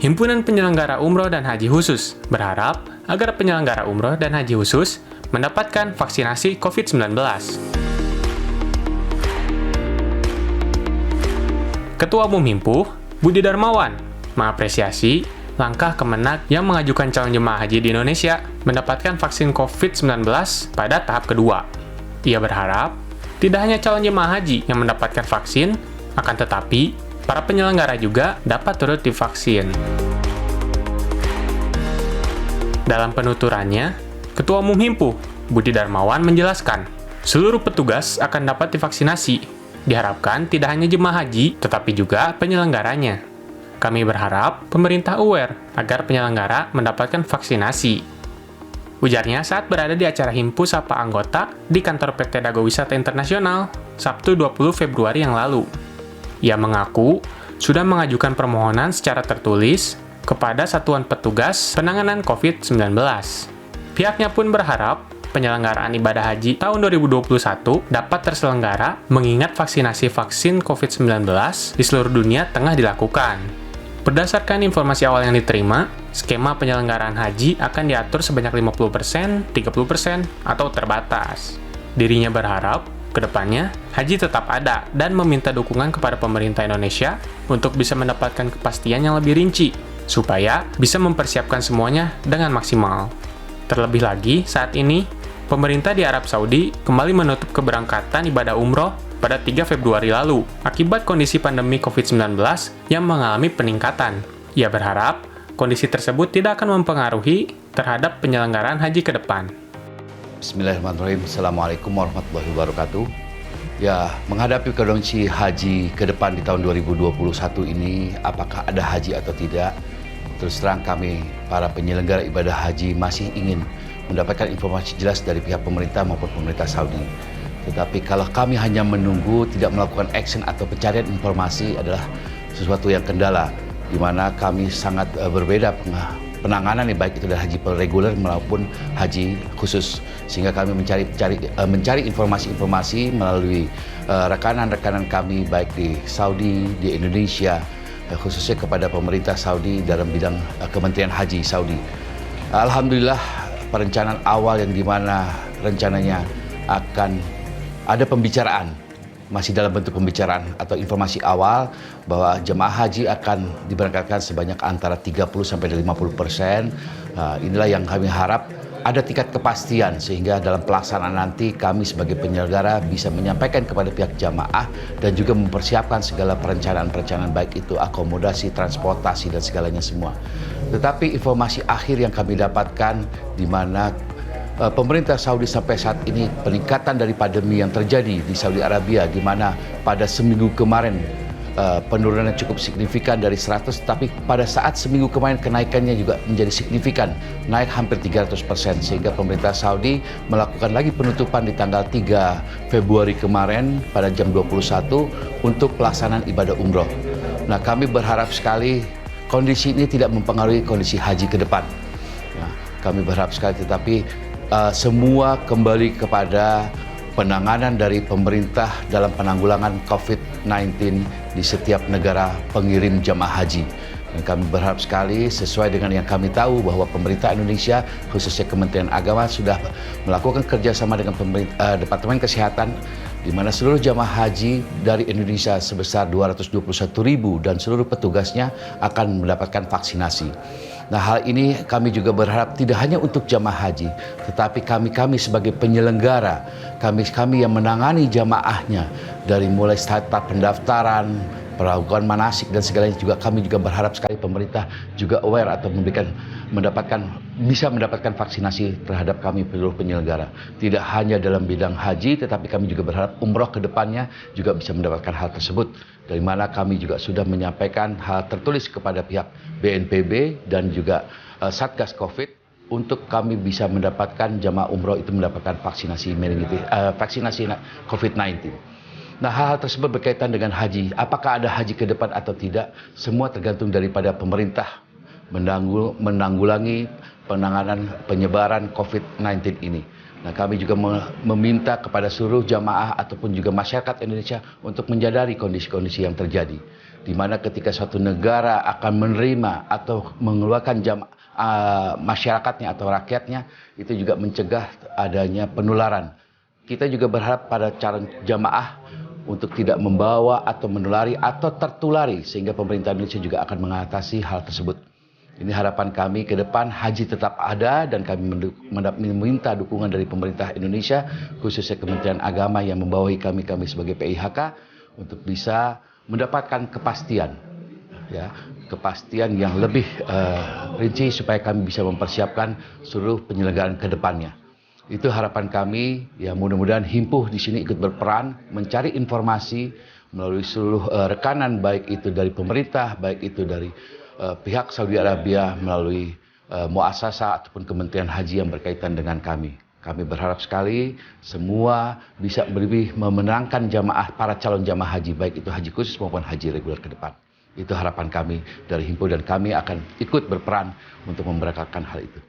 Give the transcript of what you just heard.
Himpunan Penyelenggara Umroh dan Haji Khusus berharap agar penyelenggara umroh dan haji khusus mendapatkan vaksinasi COVID-19. Ketua Umum Himpuh, Budi Darmawan, mengapresiasi langkah Kemenak yang mengajukan calon jemaah haji di Indonesia mendapatkan vaksin COVID-19 pada tahap kedua. Ia berharap tidak hanya calon jemaah haji yang mendapatkan vaksin, akan tetapi para penyelenggara juga dapat turut divaksin. Dalam penuturannya, Ketua Umum Himpuh, Budi Darmawan menjelaskan, seluruh petugas akan dapat divaksinasi. Diharapkan tidak hanya jemaah haji, tetapi juga penyelenggaranya. Kami berharap pemerintah aware agar penyelenggara mendapatkan vaksinasi. Ujarnya saat berada di acara Himpuh Sapa Anggota di kantor PT Dago Wisata Internasional, Sabtu 20 Februari yang lalu. Ia mengaku sudah mengajukan permohonan secara tertulis kepada Satuan Petugas Penanganan COVID-19. Pihaknya pun berharap penyelenggaraan ibadah haji tahun 2021 dapat terselenggara mengingat vaksinasi vaksin COVID-19 di seluruh dunia tengah dilakukan. Berdasarkan informasi awal yang diterima, skema penyelenggaraan haji akan diatur sebanyak 50%, 30%, atau terbatas. Dirinya berharap, ke depannya, haji tetap ada dan meminta dukungan kepada pemerintah Indonesia untuk bisa mendapatkan kepastian yang lebih rinci, supaya bisa mempersiapkan semuanya dengan maksimal. Terlebih lagi, saat ini, pemerintah di Arab Saudi kembali menutup keberangkatan ibadah umroh pada 3 Februari lalu, akibat kondisi pandemi COVID-19 yang mengalami peningkatan. Ia berharap kondisi tersebut tidak akan mempengaruhi terhadap penyelenggaraan haji ke depan. Bismillahirrahmanirrahim. Assalamualaikum warahmatullahi wabarakatuh. Ya, menghadapi kondisi haji ke depan di tahun 2021 ini, apakah ada haji atau tidak? Terus terang kami, para penyelenggara ibadah haji masih ingin mendapatkan informasi jelas dari pihak pemerintah maupun pemerintah Saudi. Tetapi kalau kami hanya menunggu, tidak melakukan action atau pencarian informasi adalah sesuatu yang kendala, di mana kami sangat berbeda penanganan, baik itu dari haji reguler maupun haji khusus. Sehingga kami mencari informasi-informasi melalui rekanan-rekanan kami baik di Saudi, di Indonesia, khususnya kepada pemerintah Saudi dalam bidang Kementerian Haji Saudi. Alhamdulillah, perencanaan awal yang dimana rencananya akan ada pembicaraan, masih dalam bentuk pembicaraan atau informasi awal bahwa jemaah haji akan diberangkatkan sebanyak antara 30-50%. Inilah yang kami harap ada tingkat kepastian sehingga dalam pelaksanaan nanti kami sebagai penyelenggara bisa menyampaikan kepada pihak jamaah dan juga mempersiapkan segala perencanaan-perencanaan baik itu akomodasi, transportasi dan segalanya semua. Tetapi informasi akhir yang kami dapatkan di mana pemerintah Saudi sampai saat ini peningkatan dari pandemi yang terjadi di Saudi Arabia, di mana pada seminggu kemarin penurunan cukup signifikan dari 100, tapi pada saat seminggu kemarin kenaikannya juga menjadi signifikan, naik hampir 300%, sehingga pemerintah Saudi melakukan lagi penutupan di tanggal 3 Februari kemarin pada jam 21 untuk pelaksanaan ibadah umroh. Nah, kami berharap sekali kondisi ini tidak mempengaruhi kondisi haji ke depan. Nah, kami berharap sekali, tetapi semua kembali kepada penanganan dari pemerintah dalam penanggulangan COVID-19 di setiap negara pengirim jamaah haji. Dan kami berharap sekali sesuai dengan yang kami tahu bahwa pemerintah Indonesia, khususnya Kementerian Agama, sudah melakukan kerjasama dengan Departemen Kesehatan, di mana seluruh jamaah haji dari Indonesia sebesar 221.000 dan seluruh petugasnya akan mendapatkan vaksinasi. Nah, hal ini kami juga berharap tidak hanya untuk jamaah haji, tetapi kami sebagai penyelenggara, kami yang menangani jamaahnya dari mulai tahap pendaftaran, melakukan manasik dan segalanya juga, kami juga berharap sekali pemerintah juga aware atau bisa mendapatkan vaksinasi terhadap kami seluruh penyelenggara. Tidak hanya dalam bidang haji, tetapi kami juga berharap umroh ke depannya juga bisa mendapatkan hal tersebut. Dari mana kami juga sudah menyampaikan hal tertulis kepada pihak BNPB dan juga Satgas COVID untuk kami bisa mendapatkan jamaah umroh itu mendapatkan vaksinasi COVID-19. Nah, hal-hal tersebut berkaitan dengan haji. Apakah ada haji ke depan atau tidak? Semua tergantung daripada pemerintah menanggulangi penanganan penyebaran COVID-19 ini. Nah, kami juga meminta kepada seluruh jamaah ataupun juga masyarakat Indonesia untuk menyadari kondisi-kondisi yang terjadi. di mana ketika suatu negara akan menerima atau mengeluarkan masyarakatnya atau rakyatnya, itu juga mencegah adanya penularan. Kita juga berharap pada calon jamaah untuk tidak membawa atau menulari atau tertulari, sehingga pemerintah Indonesia juga akan mengatasi hal tersebut. Ini harapan kami ke depan, haji tetap ada, dan kami meminta dukungan dari pemerintah Indonesia, khususnya Kementerian Agama yang membawahi kami sebagai PIHK, untuk bisa mendapatkan kepastian, ya, kepastian yang lebih rinci supaya kami bisa mempersiapkan seluruh penyelenggaraan ke depannya. Itu harapan kami, ya mudah-mudahan Himpuh di sini ikut berperan mencari informasi melalui seluruh rekanan, baik itu dari pemerintah, baik itu dari pihak Saudi Arabia melalui muasasah ataupun Kementerian Haji yang berkaitan dengan kami. Kami berharap sekali semua bisa lebih memenangkan para calon jamaah haji, baik itu haji khusus maupun haji reguler ke depan. Itu harapan kami dari Himpuh, dan kami akan ikut berperan untuk memberangkatkan hal itu.